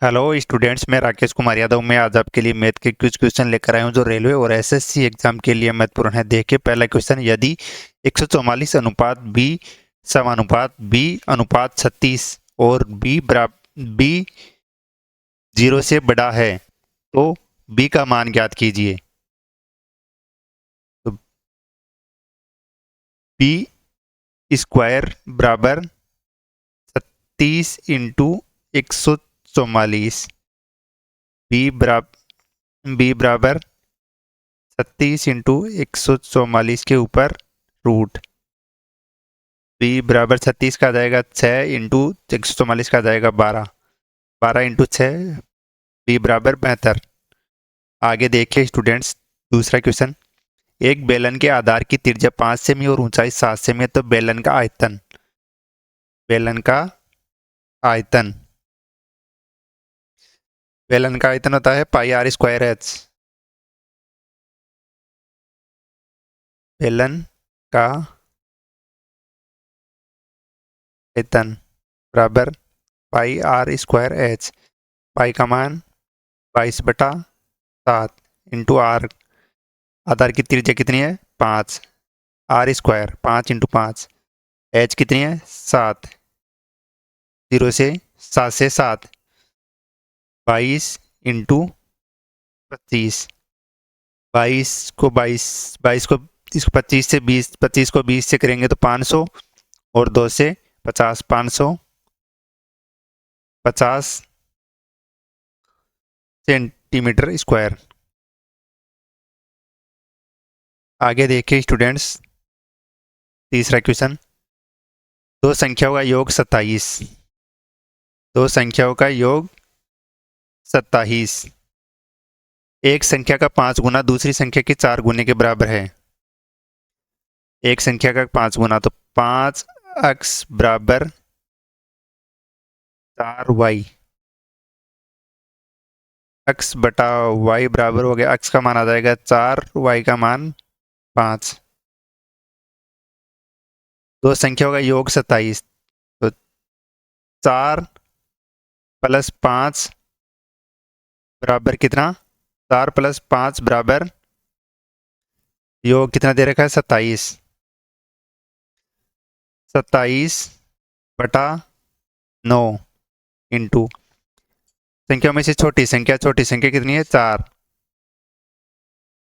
Hello students, मैं राकेश कुमार यादव। मैं आज आपके लिए मैथ के कुछ क्वेश्चन लेकर आया हूं जो रेलवे और एसएससी एग्जाम के लिए महत्वपूर्ण है। देखिए, पहला क्वेश्चन, यदि 144 अनुपात बी समानुपात बी अनुपात 36 और बी 0 से बड़ा है तो बी का मान ज्ञात कीजिए। तो बी स्क्वायर बराबर 36 × 144। बी बराबर 36 × 144 के ऊपर रूट। बी बराबर 36 का आ जाएगा 6 इंटू 144 का आ जाएगा 12। 12 × 6, बी बराबर 72। आगे देखिए स्टूडेंट्स, दूसरा क्वेश्चन, एक बेलन के आधार की त्रिज्या 5 सेमी और ऊंचाई 7 सेमी है तो आयतन बेलन का आयतन होता है पाई आर स्क्वायर एच। बेलन का आयतन बराबर पाई आर स्क्वायर एच। पाई का मान 22/7 इंटू आर। आधार की त्रिज्या कितनी है? 5। Are square 5 × 5। एच कितनी है? 7। 7 22 इंटू 25। 22 को इसको 25 को 20 से करेंगे तो 500 और 2 से 50। 550 सेंटीमीटर स्क्वायर। आगे देखिए स्टूडेंट्स, तीसरा क्वेश्चन, दो संख्याओं का योग 27। दो संख्याओं का योग 27 एक संख्या का 5 गुना दूसरी संख्या के 4 गुने के बराबर है। एक संख्या का 5 गुना तो 5x बराबर 4y। x बटा y बराबर हो गया, x का मान आ जाएगा 4, y का मान 5। दो संख्याओं का योग 27 तो 4 + 5 बराबर कितना? 4 + 5 बराबर योग कितना दे रखा है? 27। 27/9 इंटू संख्या में से छोटी संख्या कितनी है? 4।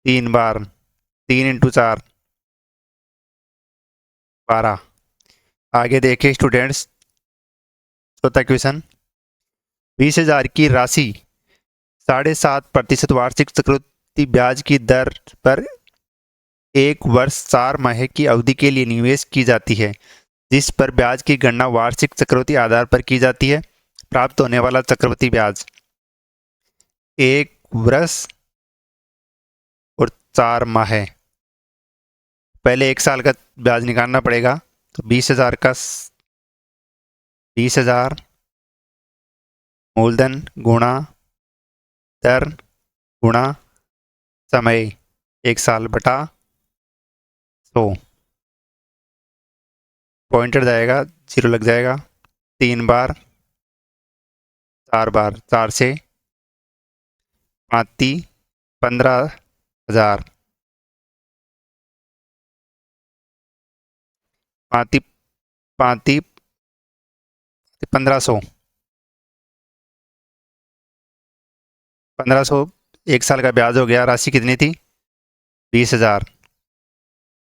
3 बार 3 × 4 12। आगे देखिए स्टूडेंट्स, चौथा क्वेश्चन, 20,000 की राशि 7.5% वार्षिक चक्रवृद्धि ब्याज की दर पर 1 वर्ष 4 माह की अवधि के लिए निवेश की जाती है, जिस पर ब्याज की गणना वार्षिक चक्रवृद्धि आधार पर की जाती है। प्राप्त होने वाला चक्रवृद्धि ब्याज 1 वर्ष और 4 माह। पहले 1 साल का ब्याज निकालना पड़ेगा, तो 20,000 मूलधन गुणा दर गुणा समय 1 साल बटा 100। पॉइंटर जाएगा, 0 लग जाएगा। 3 बार 4 बार 4 से 15,000। 1500। 1500 1 साल का ब्याज हो गया। राशि कितनी थी? 20,000।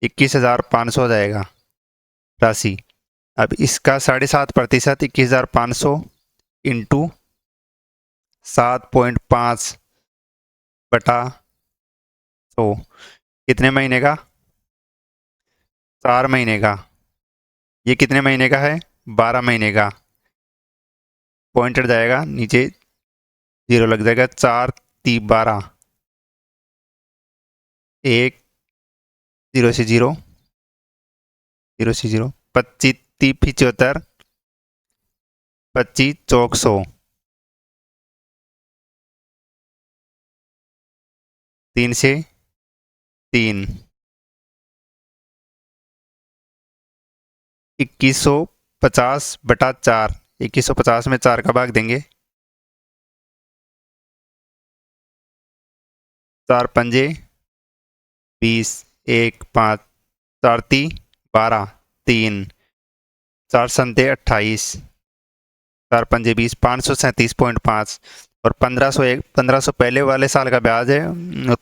21,500 हो जाएगा राशि। अब इसका 7.5% 21,500 इंटू 7.5/100 कितने महीने का? 4 महीने का। ये कितने महीने का है? 12 महीने का। पॉइंटर जाएगा नीचे, 0 लग जाएगा। 4 × 12 1 0 से 0 0 से 0 25 × 75 25 चौक 100। 3 से 3 2150/4। 2150 में 4 का भाग देंगे चार पंजे 20, 1 5, चार ती 12, 3, चार संते 28, चार पंजे 20, 537.5 और 1500 पहले वाले साल का ब्याज है,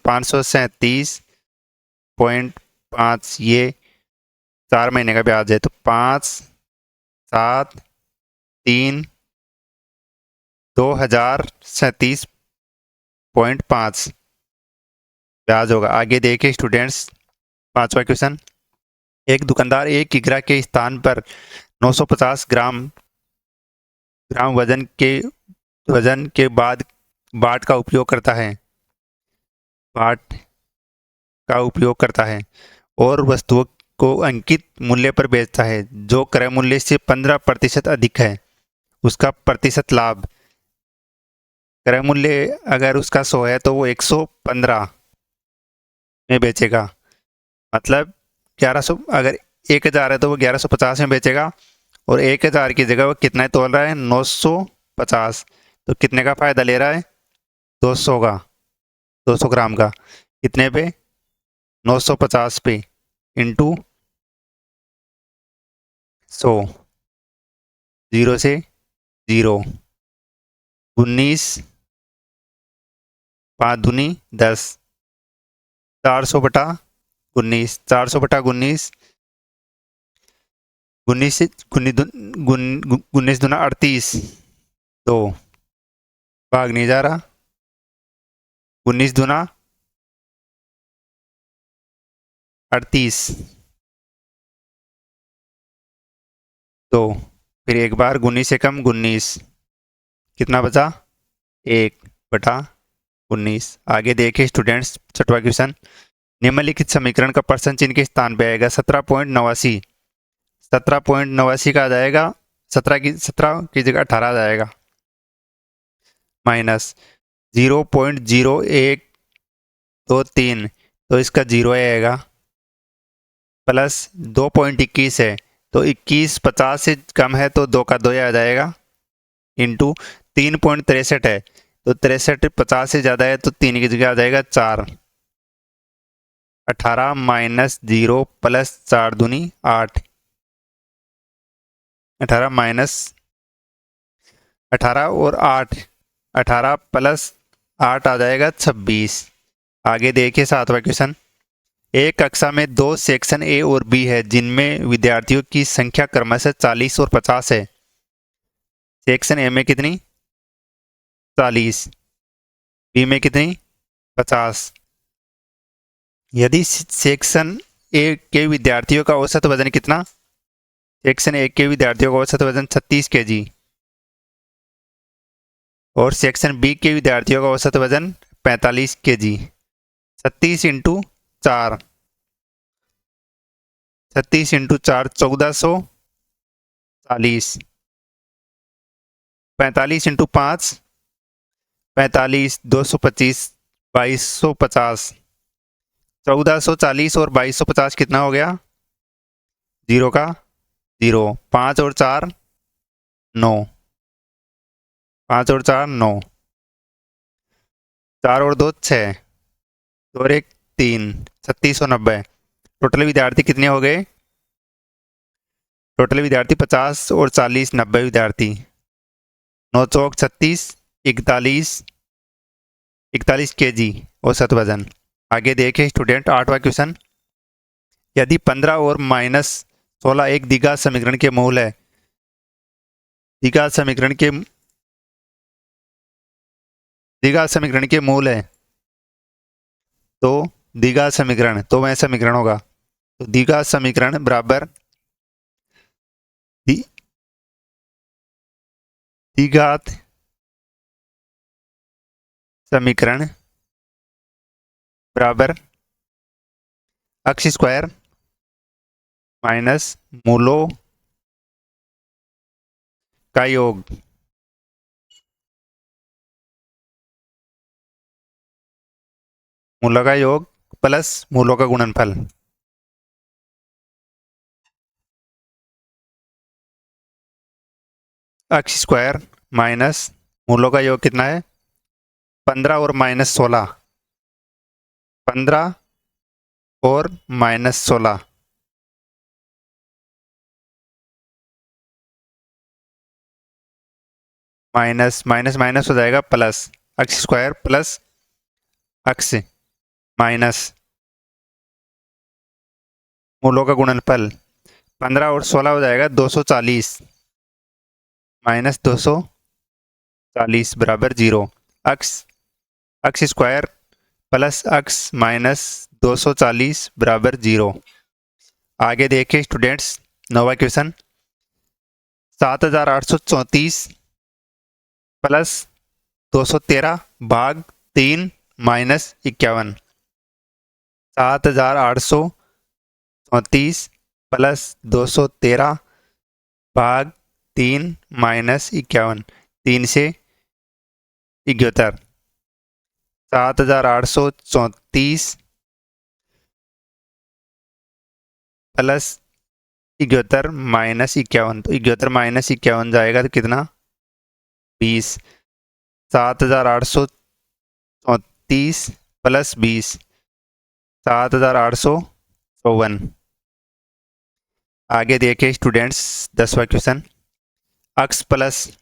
537.5 ये 4 महीने का ब्याज है, तो 5 7 3 2037.5 ब्याज होगा। आगे देखिए स्टूडेंट्स, पांचवा क्वेश्चन। एक दुकानदार एक किग्रा के स्थान पर 950 ग्राम ग्राम वजन के बाद बाट का उपयोग करता है बाट का उपयोग करता है और वस्तुओं को अंकित मूल्य पर बेचता है जो क्रय मूल्य से 15% अधिक है। उसका प्रतिशत लाभ, क्रय मूल्य अगर उसका 100 है तो वो 115 में बेचेगा, मतलब 1100, अगर 1000 है तो वो 1150 में बेचेगा और 1000 की जगह वो कितना तोल रहा है, 950। तो कितने का फायदा ले रहा है, 200 का, 200 ग्राम का, कितने पे, 950 पे, इंटू 100, 0 से 0, 19, 5 दूनी 10, 400/19, 400/19, 19 से 19 दूना 38, तो भाग नहीं जा रहा, 19 दूना 38, तो फिर एक बार 19 से कम 19, कितना बचा, 1/19। आगे देखिए स्टूडेंट्स, छठवां क्वेश्चन। निम्नलिखित समीकरण का प्रश्न चिन्ह के स्थान पे आएगा 17.89, 17.89 का आ जाएगा, 17 की जगह 18 आ जाएगा, माइनस 0.0123, तो इसका 0 आएगा, प्लस 2.21 है तो 21 50 से कम है तो 2 का 2 आ जाएगा, इंटू 3.63 है तो 63 50 से ज़्यादा है तो 3 की जगह आ जाएगा 4, 18 माइनस 0 प्लस 4 दूनी 8, 18 माइनस 18 और 8, 18 प्लस 8 आ जाएगा 26। आगे देखिए सातवां क्वेश्चन। एक कक्षा में 2 सेक्शन ए और बी है जिनमें विद्यार्थियों की संख्या क्रमशः 40 और 50 है। सेक्शन ए में कितनी, 40, बी में कितनी, 50। यदि सेक्शन ए के विद्यार्थियों का औसत वजन कितना, सेक्शन ए के विद्यार्थियों का औसत वजन 36 kg और सेक्शन बी के विद्यार्थियों का औसत वजन 45 kg। 36 इंटू 4, 36 इंटू 4 1440, 45 इंटू 5 45, 225, 2250, 1440 और 2250 कितना हो गया, 0 का 0, 5 और 4 9, 5 और 4 9, 4 और 2 6, 2 और 1 3, 3690। टोटल विद्यार्थी कितने हो गए, टोटल विद्यार्थी 50 और 40 90 विद्यार्थी, 9 चौक 36, 41 41 kg औसत वजन। आगे देखें स्टूडेंट, आठवां क्वेश्चन। यदि 15 और माइनस 16 एक द्विघात समीकरण के मूल है, द्विघात समीकरण के मूल है, तो द्विघात समीकरण तो वह समीकरण होगा, तो द्विघात समीकरण बराबर द्विघात समीकरण बराबर अक्ष स्क्वायर माइनस मूलों का योग, मूलों का योग प्लस मूलों का गुणनफल। अक्ष स्क्वायर माइनस मूलों का योग कितना है, 15 और माइनस 16, 15 और -16, माइनस माइनस माइनस हो जाएगा प्लस, अक्स स्क्वायर प्लस अक्स माइनस मूलों का गुणनफल, 15 और 16 हो जाएगा 240, माइनस 240 बराबर 0। अक्स अक्स स्क्वायर प्लस अक्स माइनस 240 बराबर 0। आगे देखिए स्टूडेंट्स, नौवा क्वेश्चन, 7834 प्लस 213 भाग 3 माइनस 51। 7834 प्लस 213 भाग 3 माइनस 51, 3 से 71। 7834 प्लस 71 माइनस 51, तो 71 माइनस 51 जाएगा तो कितना, 20। 7834 प्लस 20, 7854। आगे देखिए स्टूडेंट्स, 10वां क्वेश्चन, अक्स प्लस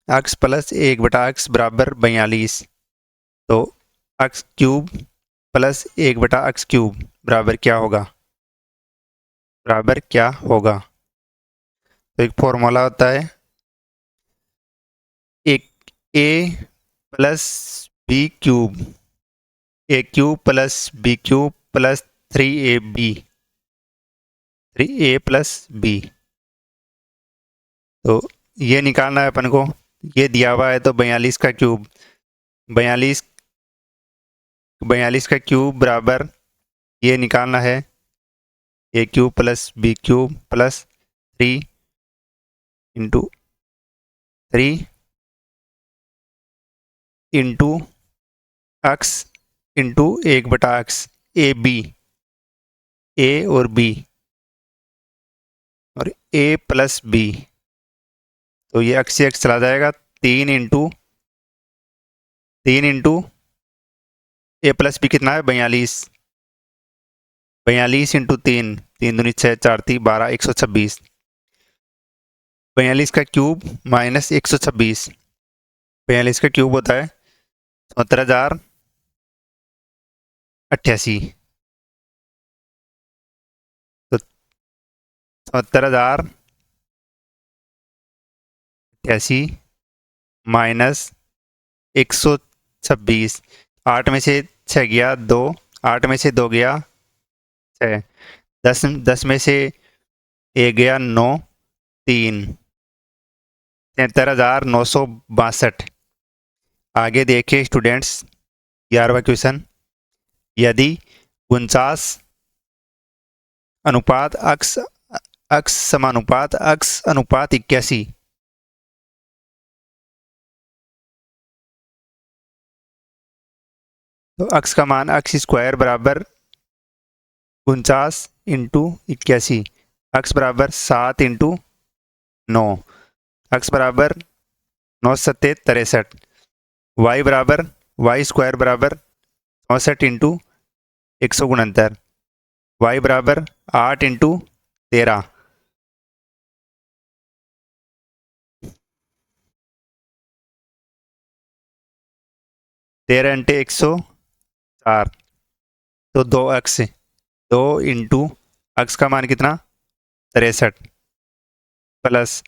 1/x बराबर 42, तो अक्स क्यूब प्लस 1/x³ बराबर क्या होगा, तो एक फॉर्मूला होता है, एक A plus B cube, A cube plus B cube plus 3ab, 3a plus B. तो ये निकालना है अपन को, ये दिया हुआ है तो 42 का क्यूब, 42 42 का क्यूब बराबर, ये निकालना है A cube plus B cube plus 3 into X into 1/x, A B, A और बी और ए प्लस बी, तो ये एक्स से एक्स चला जाएगा, 3 इंटू ए प्लस बी कितना है 42, 42 इंटू 3, 3 दूनी 6, 4 3 12, 126। 42 का क्यूब माइनस 126, 42 का क्यूब होता है 70,088, तो 70,088 माइनस 126, 8 में से 6 गया 2, 8 में से 2 गया 6, 10 में से 1 गया 9, 3, 73,962। आगे देखिए स्टूडेंट्स, 11वां क्वेश्चन, यदि 49 अनुपात अक्स अक्स समानुपात अक्स अनुपात 81, तो अक्स का मान अक्स स्क्वायर बराबर 49 इंटू 81, अक्स बराबर 7 इंटू 9, अक्स बराबर 9 सत्ते 63, वाई बराबर वाई स्क्वायर बराबर 64 इंटू 169, वाई बराबर 8 इंटू 13, 13 इंटू 104, तो 2x, 2 इंटू अक्स का मान कितना 63 प्लस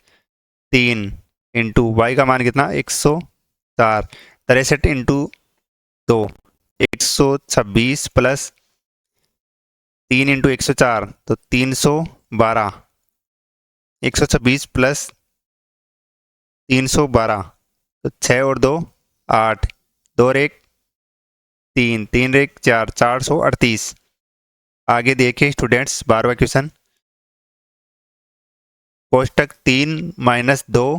3 इंटू वाई का मान कितना 104, 63 इंटू 2 126 प्लस 3 इंटू 104, तो 312, 126 प्लस 312, तो 6 और 2 8, 2 और 1 3, 3 और 1 4, 438। आगे देखिए स्टूडेंट्स, 12वां क्वेश्चन, कोष्टक 3 माइनस 2,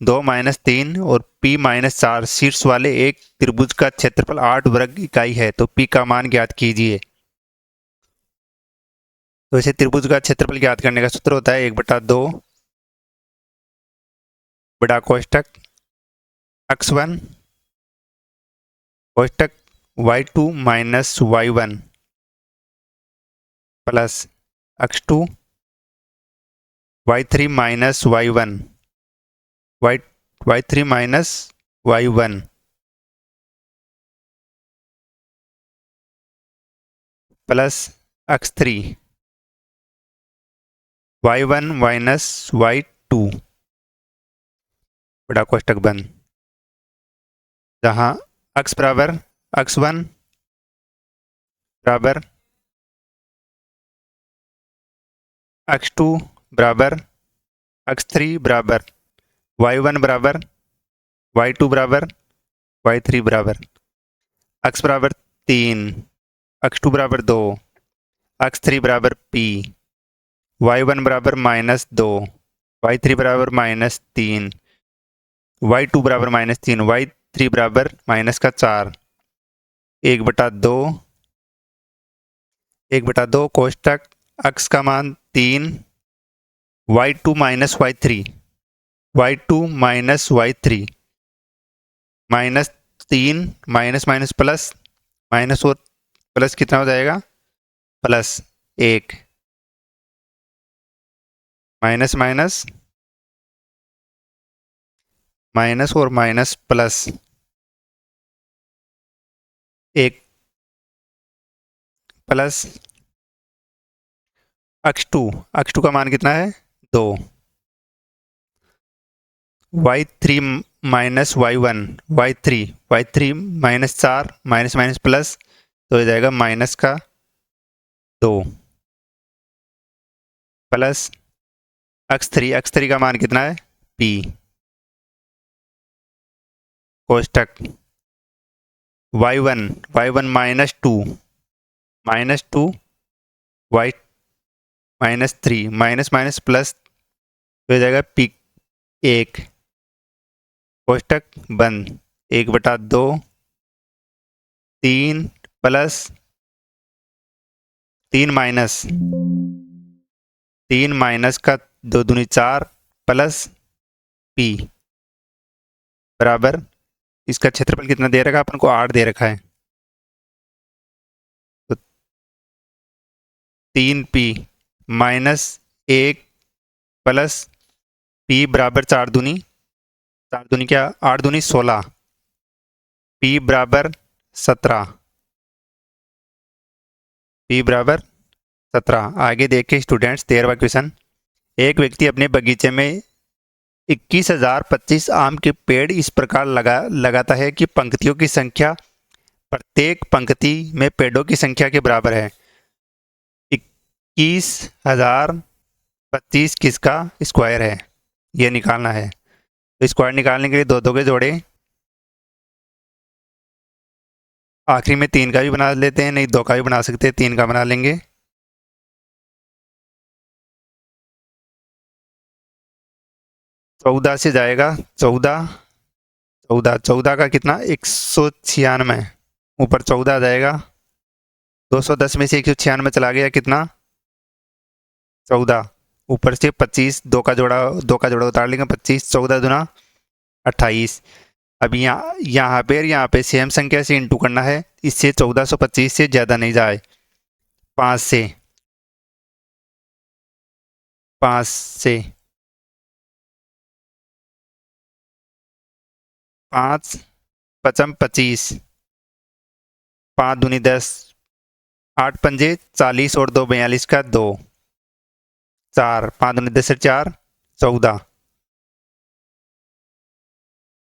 2 माइनस 3 और P माइनस 4 शीर्ष वाले एक त्रिभुज का क्षेत्रफल 8 वर्ग इकाई है, तो P का मान ज्ञात कीजिए। तो इसे त्रिभुज का क्षेत्रफल ज्ञात करने का सूत्र होता है 1/2 बड़ा कोष्टक x1 कोष्टक y2 minus y1 plus x2 y3 minus y1 y3 minus y1 plus x3 y1 minus y2 बड़ा कोष्टक बंद, जहां x बराबर x1 बराबर x2 बराबर x3 बराबर y1 बराबर y2 बराबर y3 बराबर x बराबर 3, x2 बराबर 2, x3 बराबर p, y1 बराबर -2, y3 बराबर -3, y2 बराबर -3, y3 बराबर -4, 1/2, 1/2 कोष्टक x का मान 3, y2 minus y3, y2 minus y3 -3 minus minus plus, minus और प्लस कितना हो जाएगा, प्लस 1, माइनस माइनस माइनस और माइनस प्लस 1 प्लस x2 का मान कितना है 2, y3 minus y1 y3 minus 4 minus minus plus तो हो जाएगा माइनस का 2 प्लस x3 का मान कितना है p, कोष्टक y1 minus 2 y -3 minus minus plus तो हो जाएगा p 1, कोष्टक बंद, 1/2, 3 प्लस 3 माइनस का 2 दूनी 4 प्लस p बराबर, इसका क्षेत्रफल कितना दे रखा है अपन को 8 दे रखा है, तो 3p -1 प्लस p बराबर 4 दूनी क्या 8 दूनी 16, p बराबर 17, p बराबर 17। आगे देखिए स्टूडेंट्स 13वां क्वेश्चन, एक व्यक्ति अपने बगीचे में 21,025 आम के पेड़ इस प्रकार लगाता है कि पंक्तियों की संख्या प्रत्येक पंक्ति में पेड़ों की संख्या के बराबर है। 21,025 किसका स्क्वायर है, ये निकालना है। तो स्क्वायर निकालने के लिए दो दो के जोड़े, आखिरी में 3 का भी बना लेते हैं, नहीं 2 का भी बना सकते हैं, 3 का बना लेंगे। चौदह से जाएगा 14 का कितना 196, ऊपर 14 आ जाएगा, 210 में से 196 चला गया कितना 14, ऊपर से 25, 2 का जोड़ा उतार लेंगे, 25 14 दूना 28। अब यहाँ पे सेम संख्या से इंटू करना है, इससे 1425 से ज़्यादा नहीं जाए, 5 से 5 पचम 25, 5 दूनी 10, 8 पंजे 40 और 2 42 का 2, 4 5 दूनी 10 से 4 14,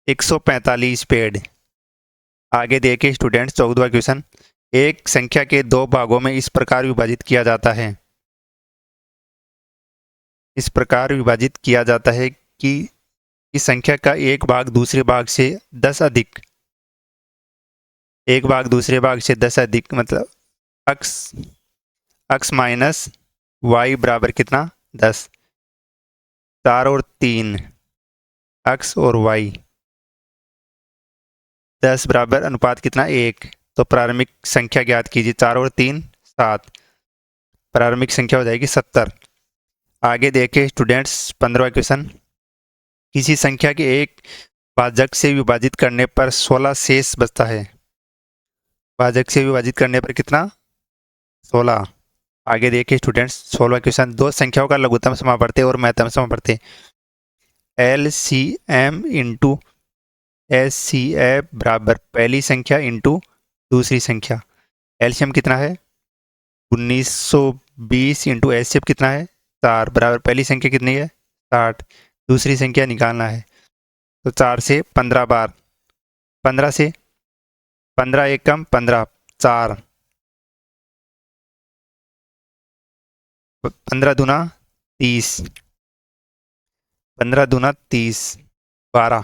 145 पेड़। आगे देखिए स्टूडेंट्स 14वां क्वेश्चन, एक संख्या के 2 भागों में इस प्रकार विभाजित किया जाता है, कि इस संख्या का एक भाग दूसरे भाग से 10 अधिक, मतलब x माइनस y बराबर कितना 10, 4 और 3 x और y 10 बराबर अनुपात कितना 1, तो प्रारंभिक संख्या ज्ञात कीजिए, 4 और 3 7, प्रारंभिक संख्या हो जाएगी 70। आगे देखिए स्टूडेंट्स 15वां क्वेश्चन, किसी संख्या के एक भाजक से विभाजित करने पर 16 शेष बचता है, भाजक से विभाजित करने पर कितना? 16। आगे देखिए स्टूडेंट्स, 16वां क्वेश्चन। दो संख्याओं का लघुत्तम समापवर्ती और महत्तम समापवर्ती LCM इंटू SCF बराबर पहली संख्या इंटू दूसरी संख्या। एलसीएम कितना है? 1920 इंटू एचसीएफ कितना है? 4 बराबर पहली संख्या कितनी है? 60। दूसरी संख्या निकालना है, तो 4 से 15 बार, 15 से 15 एक कम 15, 4, 15 दूना 30, 15 दूना 30, 12,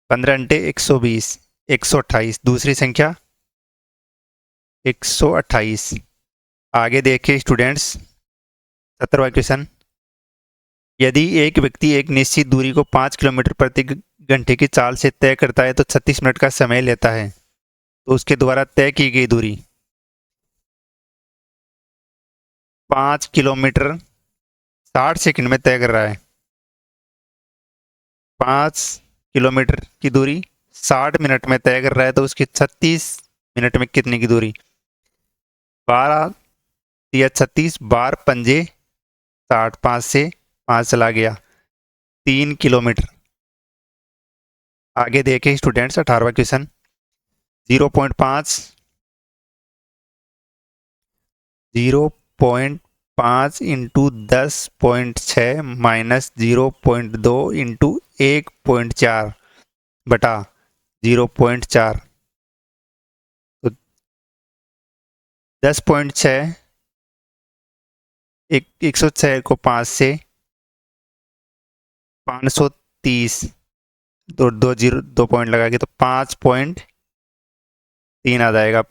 15 अंटे 120, 128। दूसरी संख्या 128। आगे देखिए स्टूडेंट्स, 17वां क्वेश्चन। यदि एक व्यक्ति एक निश्चित दूरी को 5 किलोमीटर प्रति घंटे की चाल से तय करता है तो 36 मिनट का समय लेता है, तो उसके द्वारा तय की गई दूरी 5 किलोमीटर 60 सेकंड में तय कर रहा है। 5 किलोमीटर की दूरी 60 मिनट में तय कर रहा है, तो उसकी 36 मिनट में कितने की दूरी? 12 या 36, बार पंजे 60, 5 से 5 चला गया, 3 किलोमीटर। आगे देखें स्टूडेंट्स, 18वां क्वेश्चन। 0.5 इंटू 10.6 माइनस 0.2 इंटू 1.4 बटा 0.4। तो 10.6, 106 को 5 से 530, दो जीरो 2 पॉइंट लगा के तो 5.3 आ जाएगा।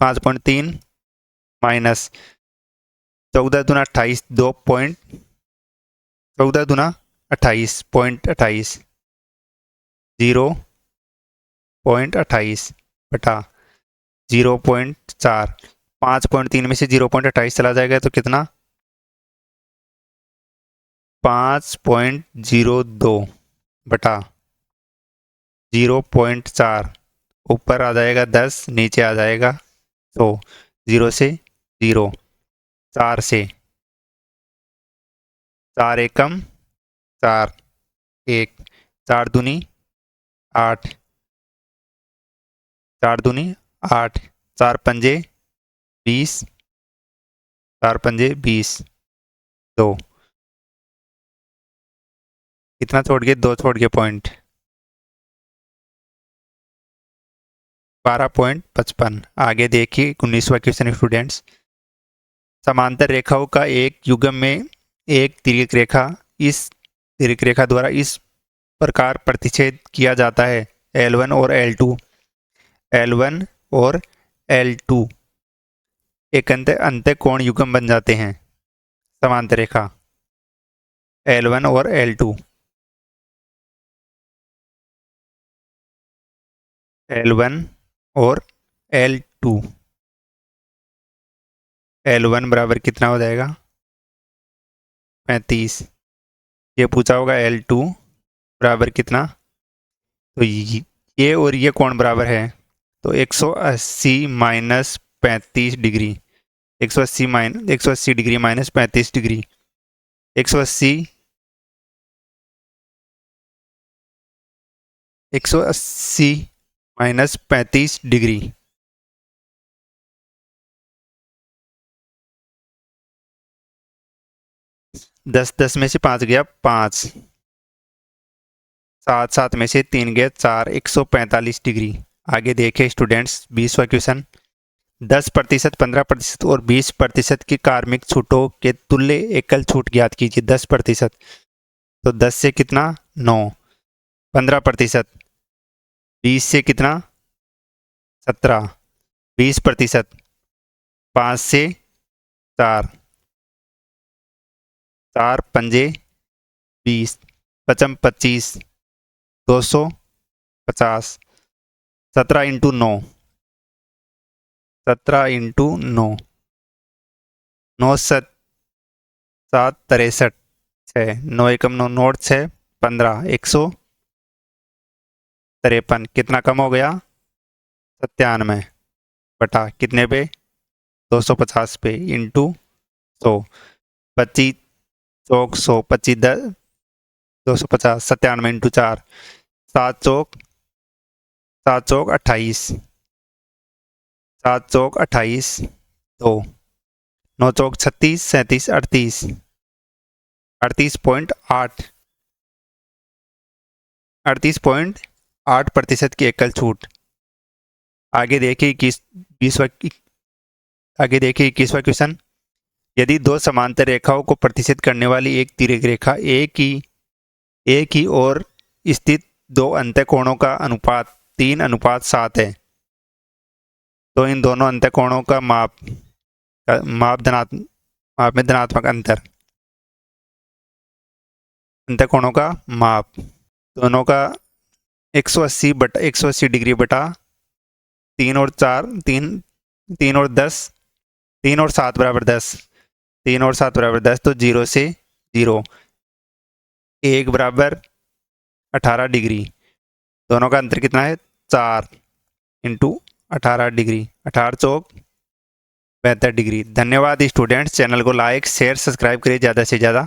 5.3 माइनस 14 दूना 28, 14 दूना 28.28, 0.28 बटा 0.4। 5.3 में से 0.28 चला जाएगा तो कितना? 5.02 बटा 0.4। ऊपर आ जाएगा 10, नीचे आ जाएगा 100। 0 से 0, 4 से 4 एकम 4, 1, 4 दूनी 8, 4 दूनी 8, 4 पंजे 20, 4 पंजे 20, 2 कितना छोड़ गए? 2 छोड़ गए पॉइंट, 12.55। आगे देखिए 19वां क्वेश्चन स्टूडेंट्स। समांतर रेखाओं का एक युग्म में एक तिर्यक रेखा इस तिर्यक रेखा द्वारा इस प्रकार प्रतिच्छेद किया जाता है, L1 और L2। L1 और L2 एक अंत्य कोण युग्म बन जाते हैं। समांतर रेखा L1 और L2, L1 और L2। L1 बराबर कितना हो जाएगा? 35। ये पूछा होगा L2 बराबर कितना, तो ये और ये कोण बराबर है, तो 180 minus 35 degree, 180 degree minus 35 degree, 180 minus 35 degree. 10 में से 5 गया 5, 7 में से 3 गया 4, 145 डिग्री। आगे देखें स्टूडेंट्स 20वां क्वेश्चन। 10%, 15% और 20% की कार्मिक छूटों के तुल्य एकल छूट ज्ञात कीजिए। 10%, तो 10 से कितना? 9। 15%, 20 से कितना? 17। 20%, 5 से 4, 4 पंजे 20, 5 25, 250। 17 इंटू 9, 17 इंटू 9, 9 7 63, 6, 9 एकम 9, नोट 6, 15, 153। कितना कम हो गया? 97। बटा कितने पे 250 पे इंटू 100, 25 चौक 100, 25 10 250, 97 इंटू 4, 7 चौक 28, 7 चौक 28, 2, 9 चौक 36, 37 38, 38.8, 38.8% की एकल छूट। आगे देखिए 21वां क्वेश्चन। यदि दो समांतर रेखाओं को प्रतिच्छेद करने वाली एक तिर्यक रेखा एक ही ओर स्थित दो अंतःकोणों का अनुपात 3:7 है, तो इन दोनों अंतःकोणों का माप में धनात्मक अंतर, अंतःकोणों का माप दोनों का 180 डिग्री बटा 3 और 4 3 और 10 3 और 7 बराबर 10, 3 और 7 बराबर 10, तो 0 से 0, 1 बराबर 18 डिग्री, दोनों का अंतर कितना है 4 इंटू 18 डिग्री, 18 चौक 72 डिग्री। धन्यवाद स्टूडेंट्स, चैनल को लाइक शेयर सब्सक्राइब करिए ज़्यादा से ज़्यादा।